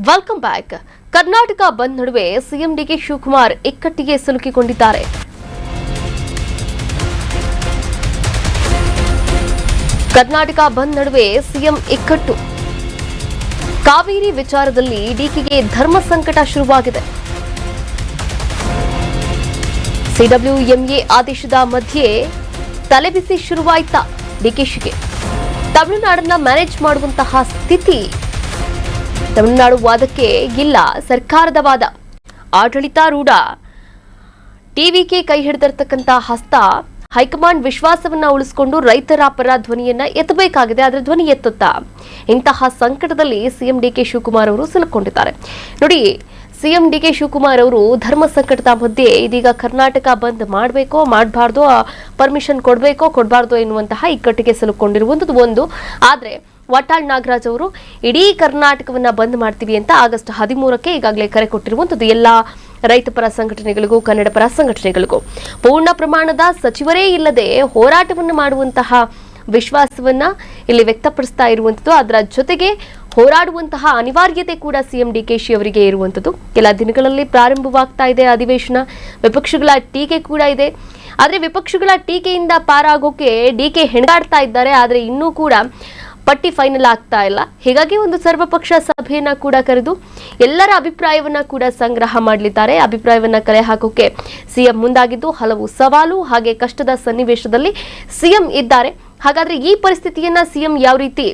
Welcome back. Karnataka bandh ನಡುವೆ CM DK Shivakumar ಇಕ್ಕಟ್ಟಿಗೆ ಸಿಲುಕಿಕೊಂಡಿದ್ದಾರೆ. ಕರ್ನಾಟಕ ಬಂದ್ ನಡುವೆ ಸಿಎಂ ಇಕ್ಕಟ್ಟು. ಕಾವೇರಿ ವಿಚಾರದಲ್ಲಿ ಡಿಕೆಗೆ ಧರ್ಮ ಸಂಕಟ ಶುರುವಾಗಿದೆ. ಸಿಡಬ್ಲ್ಯೂಎಂಎ ಆದೇಶದ ಮಧ್ಯೆ ತಲೆಬಿಸಿ ಶುರುವಾಯ್ತಾ ಡಿಕೆಶಿಗೆ? ತಮಿಳುನಾಡನ್ನ ಮ್ಯಾನೇಜ್ ಮಾಡುವಂತಹ ಸ್ಥಿತಿ ತಮಿಳುನಾಡು ವಾದಕ್ಕೆ ಇಲ್ಲ ಸರ್ಕಾರದ ವಾದ. ಆಡಳಿತಾರೂಢ ಟಿವಿಕೆ ಕೈ ಹಿಡಿದಿರ್ತಕ್ಕಂಥ ಹಸ್ತ ಹೈಕಮಾಂಡ್ ವಿಶ್ವಾಸವನ್ನ ಉಳಿಸಿಕೊಂಡು ರೈತರ ಪರ ಧ್ವನಿಯನ್ನ ಎತ್ತಬೇಕಾಗಿದೆ. ಅದರ ಧ್ವನಿ ಎತ್ತುತ್ತಾ ಇಂತಹ ಸಂಕಟದಲ್ಲಿ ಸಿಎಂ ಡಿಕೆ ಶಿವಕುಮಾರ್ ಅವರು ಸಿಲುಕೊಂಡಿದ್ದಾರೆ. ನೋಡಿ, ಸಿಎಂ ಡಿಕೆ ಶಿವಕುಮಾರ್ ಅವರು ಧರ್ಮ ಸಂಕಟದ ಮಧ್ಯೆ ಇದೀಗ ಕರ್ನಾಟಕ ಬಂದ್ ಮಾಡಬೇಕೋ ಮಾಡಬಾರ್ದು, ಪರ್ಮಿಷನ್ ಕೊಡಬೇಕೋ ಕೊಡಬಾರ್ದು ಎನ್ನುವಂತಹ ಇಕ್ಕಟ್ಟಿಗೆ ಸಿಲುಕೊಂಡಿರುವಂಥದ್ದು ಒಂದು. ಆದ್ರೆ ವಾಟಾಳ್ ನಾಗರಾಜ್ ಅವರು ಇಡೀ ಕರ್ನಾಟಕವನ್ನ ಬಂದ್ ಮಾಡ್ತೀವಿ ಅಂತ ಆಗಸ್ಟ್ 13ಕ್ಕೆ ಈಗಾಗಲೇ ಕರೆ ಕೊಟ್ಟಿರುವಂಥದ್ದು ಎಲ್ಲಾ ರೈತ ಪರ ಸಂಘಟನೆಗಳಿಗೂ ಕನ್ನಡ ಪರ ಸಂಘಟನೆಗಳಿಗೂ. ಪೂರ್ಣ ಪ್ರಮಾಣದ ಸಚಿವರೇ ಇಲ್ಲದೆ ಹೋರಾಟವನ್ನು ಮಾಡುವಂತಹ ವಿಶ್ವಾಸವನ್ನ ಇಲ್ಲಿ ವ್ಯಕ್ತಪಡಿಸ್ತಾ ಇರುವಂಥದ್ದು. ಅದರ ಜೊತೆಗೆ ಹೋರಾಡುವಂತಹ ಅನಿವಾರ್ಯತೆ ಕೂಡ ಸಿಎಂ ಡಿಕೆಶಿ ಅವರಿಗೆ ಇರುವಂಥದ್ದು. ಕೆಲ ದಿನಗಳಲ್ಲಿ ಪ್ರಾರಂಭವಾಗ್ತಾ ಇದೆ ಅಧಿವೇಶನ. ವಿಪಕ್ಷಗಳ ಟೀಕೆ ಕೂಡ ಇದೆ. ಆದ್ರೆ ವಿಪಕ್ಷಗಳ ಟೀಕೆಯಿಂದ ಪಾರಾಗೋಕೆ ಡಿಕೆ ಹೆಣಗಾಡ್ತಾ ಇದ್ದಾರೆ. ಆದ್ರೆ ಇನ್ನೂ ಕೂಡ ಪಟ್ಟಿ ಫೈನಲ್ ಆಗ್ತಾ ಇಲ್ಲ. ಹೀಗಾಗಿ ಒಂದು ಸರ್ವಪಕ್ಷ ಸಭೆಯನ್ನ ಕೂಡ ಕರೆದು ಎಲ್ಲರ ಅಭಿಪ್ರಾಯವನ್ನ ಕೂಡ ಸಂಗ್ರಹ ಮಾಡಲಿದ್ದಾರೆ. ಅಭಿಪ್ರಾಯವನ್ನ ಕಲೆ ಹಾಕೋಕೆ ಸಿಎಂ ಮುಂದಾಗಿದ್ದು ಹಲವು ಸವಾಲು ಹಾಗೆ ಕಷ್ಟದ ಸನ್ನಿವೇಶದಲ್ಲಿ ಸಿಎಂ ಇದ್ದಾರೆ. ಹಾಗಾದ್ರೆ ಈ ಪರಿಸ್ಥಿತಿಯನ್ನ ಸಿಎಂ ಯಾವ ರೀತಿ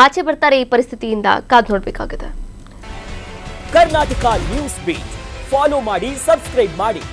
ಆಚೆ ಬರ್ತಾರೆ, ಈ ಪರಿಸ್ಥಿತಿಯಿಂದ ಕಾದು ನೋಡ್ಬೇಕಾಗಿದೆ. ಕರ್ನಾಟಕ ನ್ಯೂಸ್ ಬೀಟ್ ಫಾಲೋ ಮಾಡಿ, ಸಬ್ಸ್ಕ್ರೈಬ್ ಮಾಡಿ.